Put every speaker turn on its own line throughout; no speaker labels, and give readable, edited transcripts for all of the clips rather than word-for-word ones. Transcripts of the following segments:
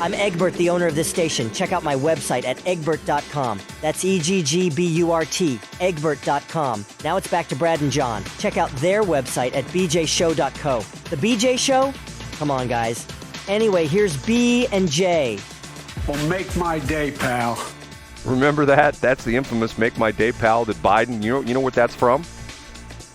I'm Egbert, the owner of this station. Check out my website at egbert.com. That's EGGBURT, egbert.com. Now it's back to Brad and John. Check out their website at bjshow.co. The BJ Show? Come on, guys. Anyway, here's B and J.
Well, make my day, pal.
Remember that? That's the infamous "Make My Day, Pal" that Biden. You know what that's from?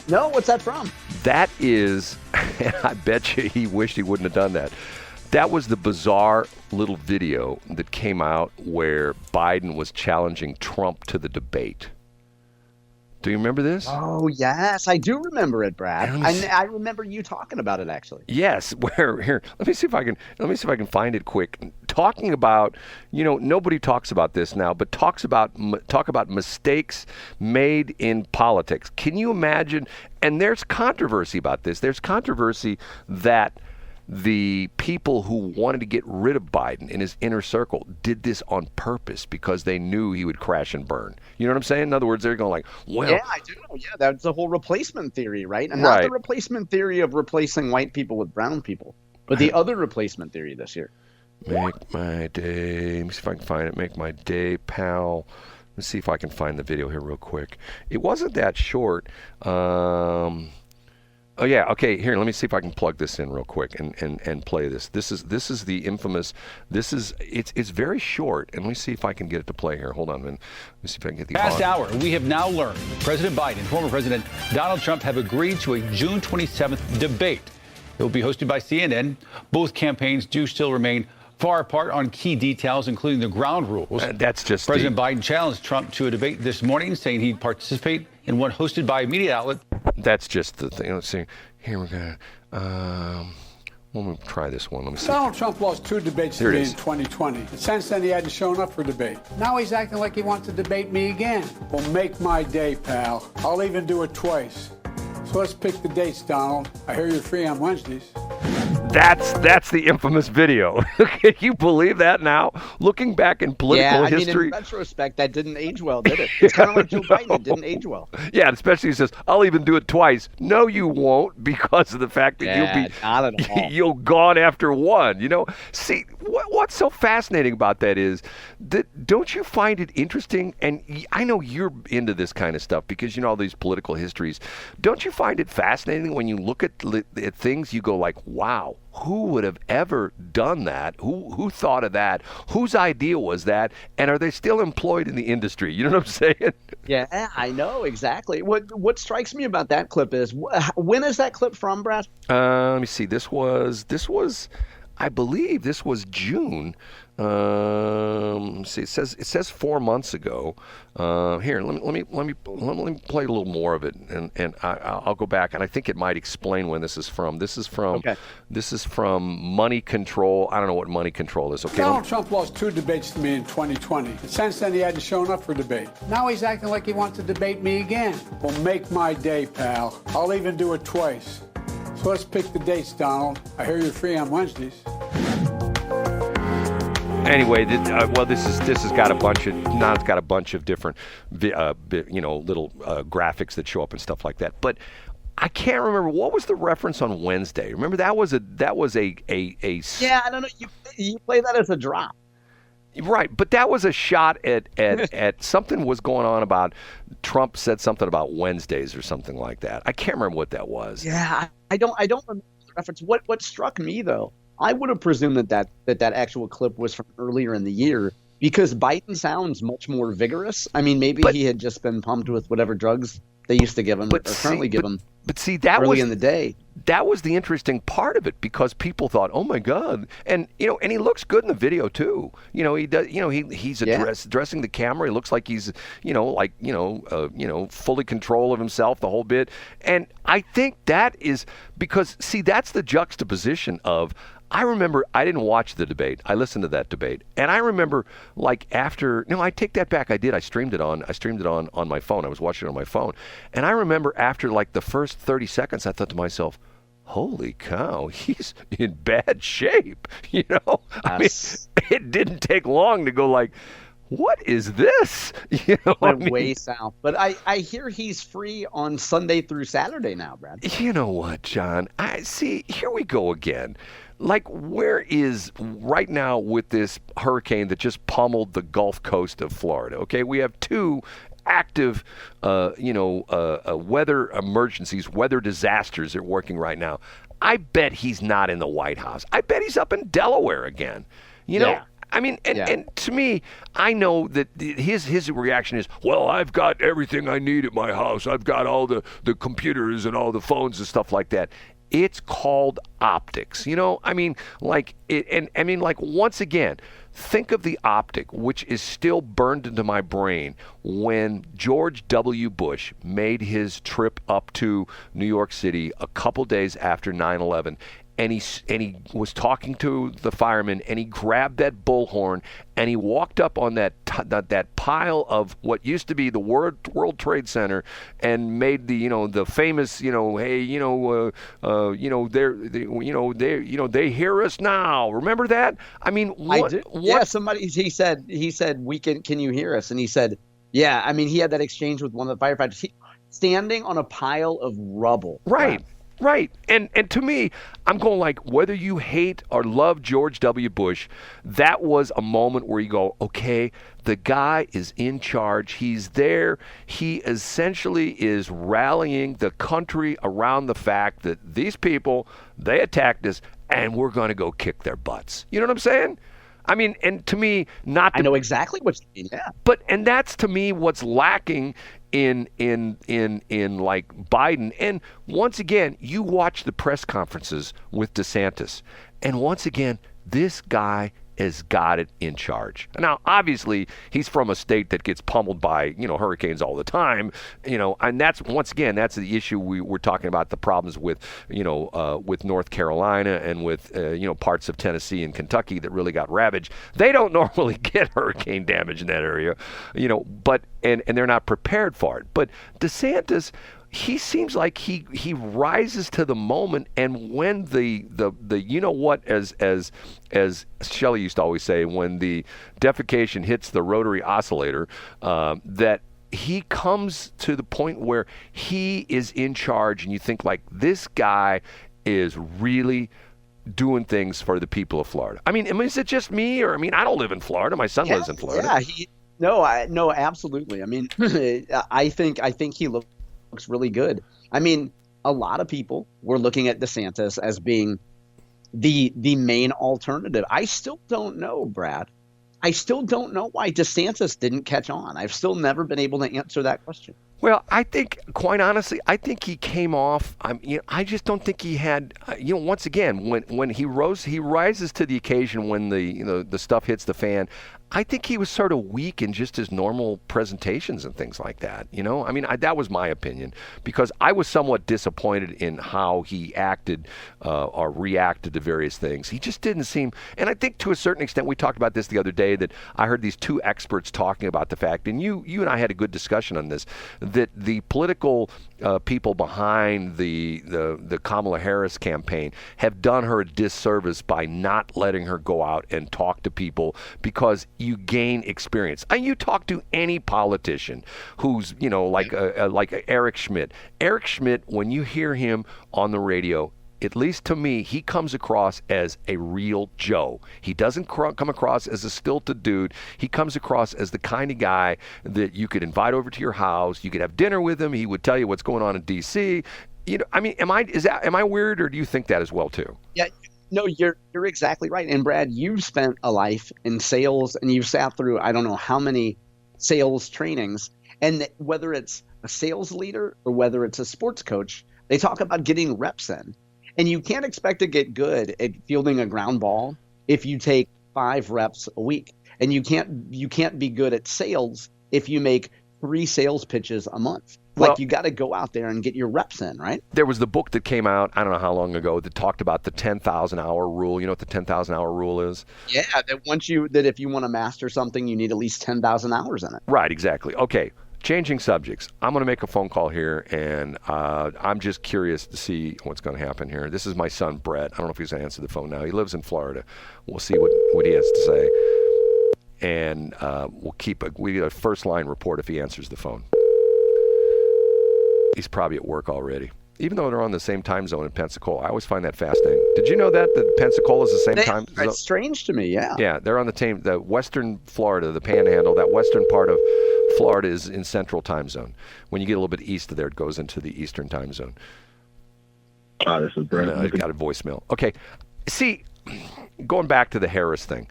No, what's that from?
That is, and I bet you he wished he wouldn't have done that. That was the bizarre little video that came out where Biden was challenging Trump to the debate. Do you remember this?
Oh, yes, I do remember it, Brad. I remember you talking about it, actually.
Yes, where here? Let me see if I can find it quick. Talking about, nobody talks about this now, but talk about mistakes made in politics. Can you imagine? And there's controversy about this. There's controversy that the people who wanted to get rid of Biden in his inner circle did this on purpose because they knew he would crash and burn. You know what I'm saying? In other words, they're going like, well...
Yeah, I do know. Yeah, that's the whole replacement theory, right? And not the replacement theory of replacing white people with brown people, but the other replacement theory this year.
Make my day... Let me see if I can find it. Make my day, pal. Let's see if I can find the video here real quick. It wasn't that short. Oh yeah, okay. Here, let me see if I can plug this in real quick and play this. This is the infamous. It's very short, and let me see if I can get it to play here. Hold on, let me see if I can get the
past hour. We have now learned President Biden and former President Donald Trump have agreed to a June 27th debate. It will be hosted by CNN. Both campaigns do still remain far apart on key details, including the ground rules.
That's just
President Biden challenged Trump to a debate this morning, saying he'd participate in one hosted by a media outlet.
That's just the thing. Let's see. Here we're gonna. Let me try this one. Let me see.
Donald Trump lost 2 debates to me in 2020. Since then, he hadn't shown up for debate. Now he's acting like he wants to debate me again. Well, make my day, pal. I'll even do it twice. So let's pick the dates, Donald. I hear you're free on Wednesdays.
That's the infamous video. Can you believe that now? Looking back in political history.
In retrospect, that didn't age well, did it? It's kind of like Joe Biden. It didn't age well.
Yeah, especially he says, I'll even do it twice. No, you won't, because of the fact that you'll gone after one. See, what's so fascinating about that is that don't you find it interesting? And I know you're into this kind of stuff because you know all these political histories. Don't you find it fascinating when you look at things, you go like, wow, who would have ever done that? Who thought of that? Whose idea was that? And are they still employed in the industry? You know what I'm saying?
Yeah, I know, exactly. What strikes me about that clip is, when is that clip from, Brad?
Let me see. This was, I believe this was June. See, it says 4 months ago. Here, let me play a little more of it, and I'll go back, and I think it might explain when this is from. This is from Money Control. I don't know what Money Control is. Okay.
Donald Trump lost 2 debates to me in 2020. Since then, he hadn't shown up for debate. Now he's acting like he wants to debate me again. Well, make my day, pal. I'll even do it twice. So let's pick the dates, Donald. I hear you're free on Wednesdays.
Anyway, this has got a bunch of different, little graphics that show up and stuff like that. But I can't remember what was the reference on Wednesday. Remember that was a
Yeah, I don't know. You play that as a drop.
Right, but that was a shot at something was going on about Trump said something about Wednesdays or something like that. I can't remember what that was.
Yeah, I don't remember the reference. What struck me though, I would have presumed that actual clip was from earlier in the year because Biden sounds much more vigorous. I mean, maybe he had just been pumped with whatever drugs they used to give him give him.
But see, that
early
was
in the day.
That was the interesting part of it because people thought, "Oh my God!" And and he looks good in the video too. He does. He's addressing the camera. He looks like he's fully control of himself the whole bit. And I think that is because that's the juxtaposition of. I remember I didn't watch the debate. I listened to that debate, and I remember I take that back. I did. I streamed it on my phone. I was watching it on my phone, and I remember after the first 30 seconds, I thought to myself, "Holy cow, he's in bad shape." I mean, it didn't take long to go like, what is this?
Went way south. But I hear he's free on Sunday through Saturday now, Brad.
You know what, John? Here we go again. like, where is right now with this hurricane that just pummeled the Gulf Coast of Florida? Okay, we have two active, weather emergencies, weather disasters that are working right now. I bet he's not in the White House. I bet he's up in Delaware again. You know, I mean, and to me, I know that his reaction is, well, I've got everything I need at my house. I've got all the computers and all the phones and stuff like that. It's called optics, you know? I mean, like, once again, think of the optic, which is still burned into my brain when George W. Bush made his trip up to New York City a couple days after 9/11. And he was talking to the firemen, and he grabbed that bullhorn, and he walked up on that pile of what used to be the World Trade Center, and made the famous they hear us now. Remember that? I mean,
he said can you hear us? And he said, yeah. I mean, he had that exchange with one of the firefighters standing on a pile of rubble.
Right. Right. And to me, I'm going like, whether you hate or love George W. Bush, that was a moment where you go, okay, the guy is in charge. He's there. He essentially is rallying the country around the fact that these people, they attacked us, and we're going to go kick their butts. You know what I'm saying? I mean, and to me, I
know exactly what you mean. Yeah.
And that's to me what's lacking in like Biden. And once again, you watch the press conferences with DeSantis, and once again, this guy has got it in charge. Now, obviously, he's from a state that gets pummeled by, hurricanes all the time, and that's, once again, that's the issue we're talking about, the problems with, with North Carolina and with, parts of Tennessee and Kentucky that really got ravaged. They don't normally get hurricane damage in that area, but, and they're not prepared for it. But DeSantis, he seems like he rises to the moment, and when the as Shelley used to always say, when the defecation hits the rotary oscillator, that he comes to the point where he is in charge, and you think like, this guy is really doing things for the people of Florida. I mean, is it just me, or I don't live in Florida. My son lives in Florida.
Yeah, no, absolutely. I mean, I think he looks really good. I mean, a lot of people were looking at DeSantis as being the main alternative. I still don't know, Brad. I still don't know why DeSantis didn't catch on. I've still never been able to answer that question.
Well, I think, quite honestly, he came off. I just don't think he had. Once again, when he rises to the occasion when the stuff hits the fan. I think he was sort of weak in just his normal presentations and things like that. That was my opinion, because I was somewhat disappointed in how he acted or reacted to various things. He just didn't seem, and I think to a certain extent, we talked about this the other day, that I heard these two experts talking about the fact, and you and I had a good discussion on this, that the political people behind the Kamala Harris campaign have done her a disservice by not letting her go out and talk to people, because you gain experience. And you talk to any politician who's, like Eric Schmidt. Eric Schmidt, when you hear him on the radio, at least to me, he comes across as a real Joe. He doesn't come across as a stilted dude. He comes across as the kind of guy that you could invite over to your house. You could have dinner with him. He would tell you what's going on in D.C. Am I weird, or do you think that as well too?
Yeah. No, you're exactly right. And Brad, you've spent a life in sales, and you've sat through I don't know how many sales trainings. And whether it's a sales leader or whether it's a sports coach, they talk about getting reps in. And you can't expect to get good at fielding a ground ball if you take 5 reps a week. And you can't be good at sales if you make 3 sales pitches a month. You got to go out there and get your reps in, right?
There was the book that came out, I don't know how long ago, that talked about the 10,000-hour rule. You know what the 10,000-hour rule is?
Yeah, that if you want to master something, you need at least 10,000 hours in it.
Right, exactly. Okay, changing subjects. I'm going to make a phone call here, and I'm just curious to see what's going to happen here. This is my son, Brett. I don't know if he's going to answer the phone now. He lives in Florida. We'll see what he has to say. And we get a first-line report if he answers the phone. He's probably at work already. even though they're on the same time zone in Pensacola. I always find that fascinating. Did you know that Pensacola is the same time zone?
It's strange to me, yeah.
Yeah, they're on the western Florida, the Panhandle. That western part of Florida is in Central time zone. When you get a little bit east of there, it goes into the Eastern time zone.
This is Brent.
No, I got a voicemail. Okay, see, going back to the Harris thing.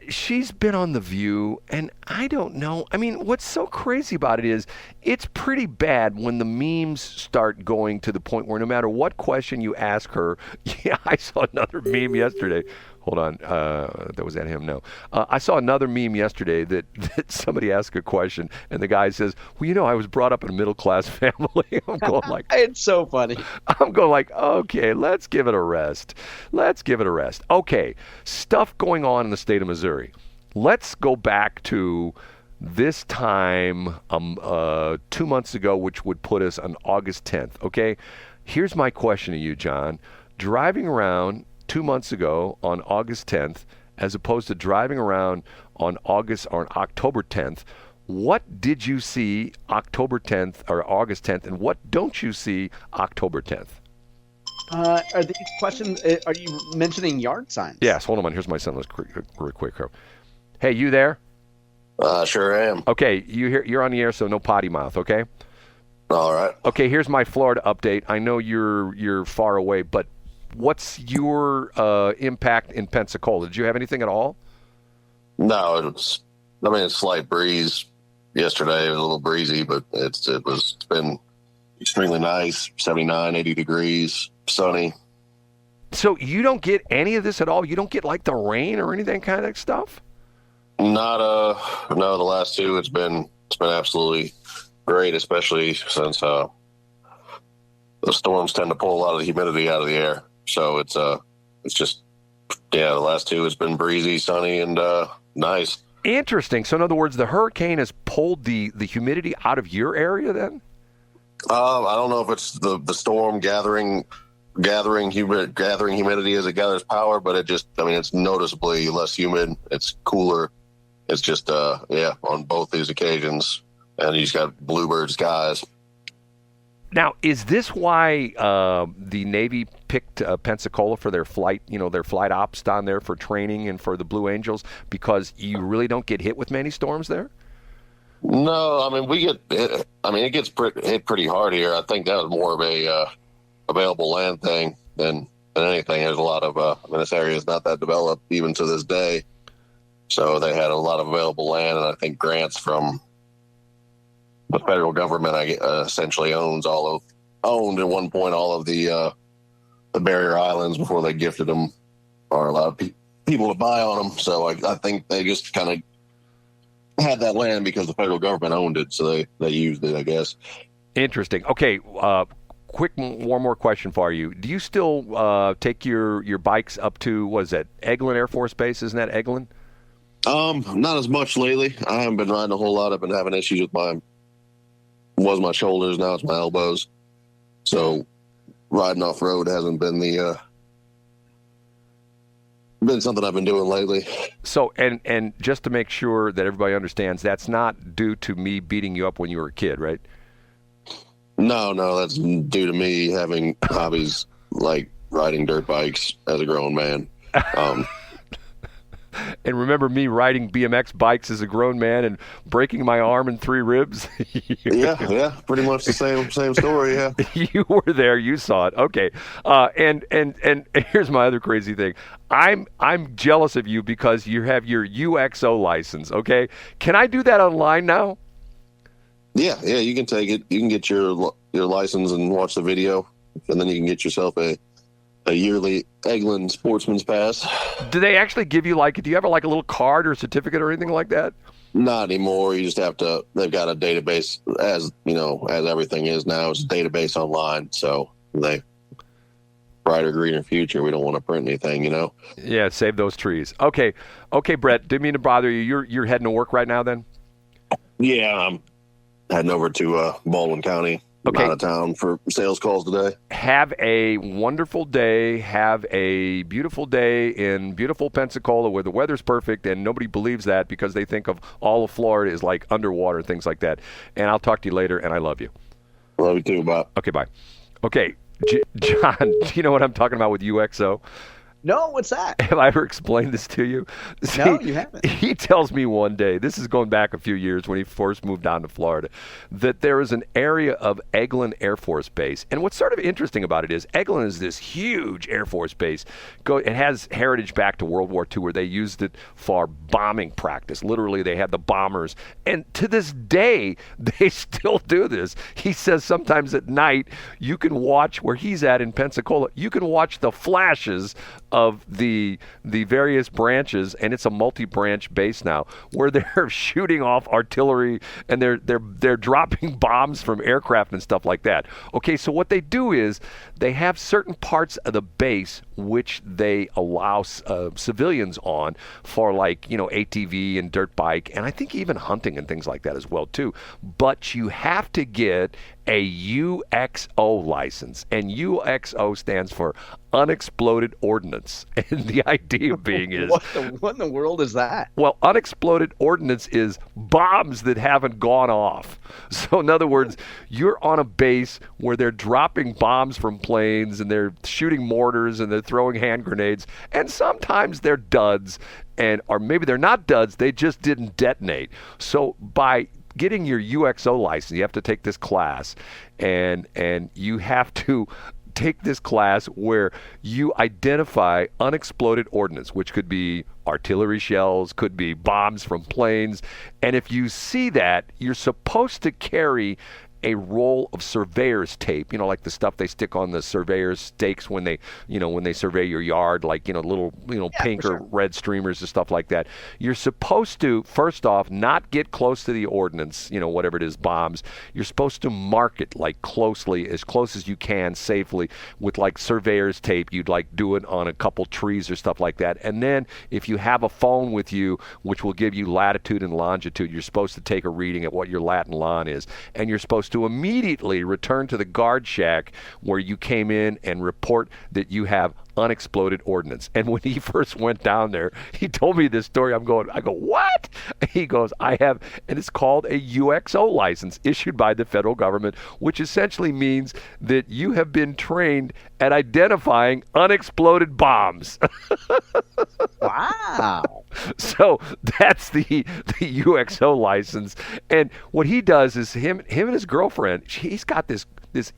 She's been on The View, and I don't know. I mean, what's so crazy about it is it's pretty bad when the memes start going to the point where no matter what question you ask her, yeah, I saw another meme yesterday. Hold on. That was at him? No. I saw another meme yesterday that somebody asked a question, and the guy says, well, I was brought up in a middle-class family. I'm going like...
It's so funny.
I'm going like, okay, let's give it a rest. Okay, stuff going on in the state of Missouri. Let's go back to this time 2 months ago, which would put us on August 10th, okay? Here's my question to you, John. Driving around 2 months ago on August 10th, as opposed to driving around on October 10th, what did you see October 10th or August 10th, and what don't you see October 10th?
Are these questions? Are you mentioning yard signs?
Yes. Hold on. Here's my son. Let's real quick. Hey, you there?
Sure am.
Okay, you're on the air, so no potty mouth. Okay.
All right.
Okay. Here's my Florida update. I know you're far away, but what's your impact in Pensacola? Did you have anything at all?
No, it's slight breeze. Yesterday it was a little breezy, but it's been extremely nice. 79, 80 degrees, sunny.
So you don't get any of this at all? You don't get like the rain or anything kind of stuff?
No, the last two it's been absolutely great, especially since the storms tend to pull a lot of the humidity out of the air. So it's just, the last two it's been breezy, sunny, and nice.
Interesting. So in other words, the hurricane has pulled the humidity out of your area then?
I don't know if it's the storm gathering humidity as it gathers power, but it's noticeably less humid. It's cooler. It's just, on both these occasions. And you just got bluebird skies.
Now, is this why the Navy picked Pensacola for their flight ops down there for training and for the Blue Angels, because you really don't get hit with many storms there?
No, it gets hit pretty hard here. I think that was more of a available land thing than anything. There's a lot of, this area is not that developed even to this day. So they had a lot of available land, and I think grants from the federal government essentially owned at one point all of the barrier islands before they gifted them or allowed people to buy on them. So I think they just kind of had that land because the federal government owned it, so they used it, I guess.
Interesting. Okay, quick one more question for you. Do you still take your bikes up to, what is that, Eglin Air Force Base? Isn't that Eglin?
Not as much lately. I haven't been riding a whole lot. I've been having issues with my shoulders, now it's my elbows. So riding off road hasn't been been something I've been doing lately.
So and just to make sure that everybody understands, that's not due to me beating you up when you were a kid, right?
No, that's due to me having hobbies like riding dirt bikes as a grown man.
And remember me riding BMX bikes as a grown man and breaking my arm and 3 ribs?
yeah, pretty much the same story, yeah.
You were there, you saw it. Okay. And here's my other crazy thing. I'm jealous of you because you have your UXO license, okay? Can I do that online now?
Yeah, you can take it. You can get your license and watch the video, and then you can get yourself a yearly Eglin Sportsman's Pass.
Do they actually give you do you have a little card or certificate or anything like that?
Not anymore. You just have to, they've got a database as everything is now. It's a database online. So brighter, greener future. We don't want to print anything,
Yeah, save those trees. Okay, Brett, didn't mean to bother you. You're heading to work right now then?
Yeah, I'm heading over to Baldwin County.
Okay.
Out of town for sales calls today.
Have a wonderful day. Have a beautiful day in beautiful Pensacola where the weather's perfect, and nobody believes that because they think of all of Florida is like underwater and things like that. And I'll talk to you later, and I love you.
Love you too. Bye.
Okay, bye. Okay, John, do you know what I'm talking about with UXO?
No, what's that?
Have I ever explained this to you? See,
no, you haven't.
He tells me one day, this is going back a few years when he first moved down to Florida, that there is an area of Eglin Air Force Base. And what's sort of interesting about it is Eglin is this huge Air Force base. It has heritage back to World War II where they used it for bombing practice. Literally, they had the bombers. And to this day, they still do this. He says sometimes at night, you can watch where he's at in Pensacola, you can watch the flashes of the various branches, and it's a multi-branch base now, where they're shooting off artillery and they're dropping bombs from aircraft and stuff like that. Okay, so what they do is they have certain parts of the base which they allow civilians on for, like, ATV and dirt bike, and I think even hunting and things like that as well too. But you have to get a UXO license, and UXO stands for unexploded ordnance. And the idea being is...
What in the world is that?
Well, unexploded ordnance is bombs that haven't gone off. So in other words, you're on a base where they're dropping bombs from planes and they're shooting mortars and they're throwing hand grenades, and sometimes they're duds, or maybe they're not duds, they just didn't detonate. So by getting your UXO license, you have to take this class, and you have to take this class where you identify unexploded ordnance, which could be artillery shells, could be bombs from planes. And if you see that, you're supposed to carry a roll of surveyor's tape, like the stuff they stick on the surveyor's stakes when they survey your yard, like, little, pink or red streamers and stuff like that. You're supposed to, first off, not get close to the ordnance, whatever it is, bombs. You're supposed to mark it, like, closely, as close as you can, safely, with, like, surveyor's tape. You'd, like, do it on a couple trees or stuff like that. And then if you have a phone with you, which will give you latitude and longitude, you're supposed to take a reading at what your lat and lon is. And you're supposed to immediately return to the guard shack where you came in and report that you have unexploded ordnance. And when he first went down there, he told me this story. I go, what? He goes, I have, and it's called a UXO license issued by the federal government, which essentially means that you have been trained at identifying unexploded bombs.
Wow.
So that's the UXO license. And what he does is him and his girlfriend, he's got this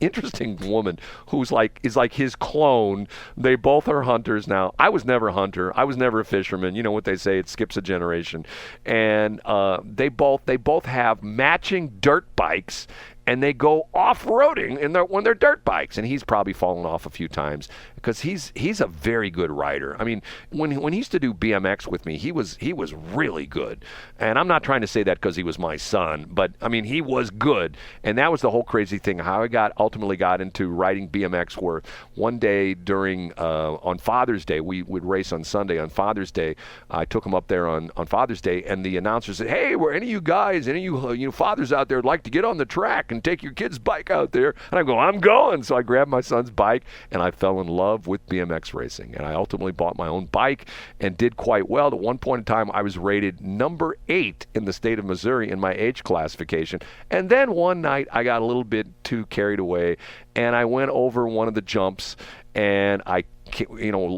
interesting woman who's is like his clone. They both are hunters now. I was never a hunter. I was never a fisherman. You know what they say, it skips a generation. And they both have matching dirt bikes, and they go off-roading when they're dirt bikes. And he's probably fallen off a few times because he's a very good rider. I mean, when he used to do BMX with me, he was really good. And I'm not trying to say that because he was my son, but I mean, he was good. And that was the whole crazy thing, how I ultimately got into riding BMX, where one day during on Father's Day, we would race on Sunday. On Father's Day, I took him up there on Father's Day, and the announcer said, "Hey, were any of you guys, any of you fathers out there would like to get on the track and take your kid's bike out there?" And I go, "I'm going." So I grabbed my son's bike, and I fell in love with BMX racing. And I ultimately bought my own bike and did quite well. At one point in time, I was rated number 8 in the state of Missouri in my age classification. And then one night, I got a little bit too carried away, and I went over one of the jumps, and I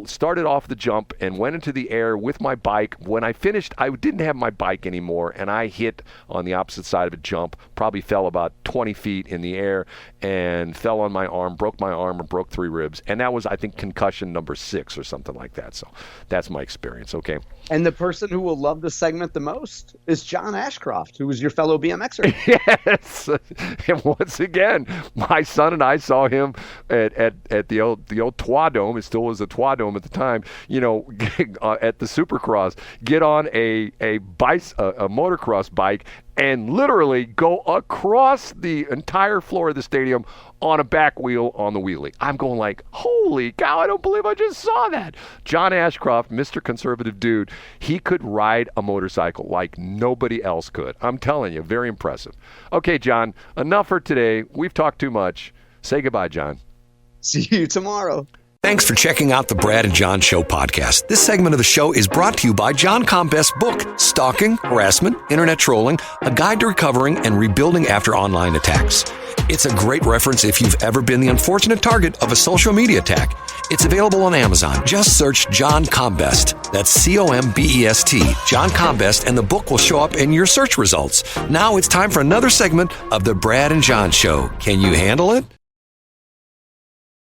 started off the jump and went into the air with my bike. When I finished, I didn't have my bike anymore, and I hit on the opposite side of a jump, probably fell about 20 feet in the air and fell on my arm, broke my arm, and broke 3 ribs. And that was, I think, concussion number 6 or something like that. So that's my experience, okay?
And the person who will love this segment the most is John Ashcroft, who was your fellow BMXer.
Yes. And once again, my son and I saw him at the old Trois Dome. It still was a Trois Dome at the time, at the Supercross, get on a motocross bike and literally go across the entire floor of the stadium on a back wheel on the wheelie. I'm going like, holy cow, I don't believe I just saw that. John Ashcroft, Mr. Conservative Dude, he could ride a motorcycle like nobody else could. I'm telling you, very impressive. Okay, John, enough for today. We've talked too much. Say goodbye, John.
See you tomorrow.
Thanks for checking out the Brad and John Show podcast. This segment of the show is brought to you by John Combest's book, Stalking, Harassment, Internet Trolling, A Guide to Recovering and Rebuilding After Online Attacks. It's a great reference if you've ever been the unfortunate target of a social media attack. It's available on Amazon. Just search John Combest. That's C-O-M-B-E-S-T, John Combest, and the book will show up in your search results. Now it's time for another segment of the Brad and John Show. Can you handle it?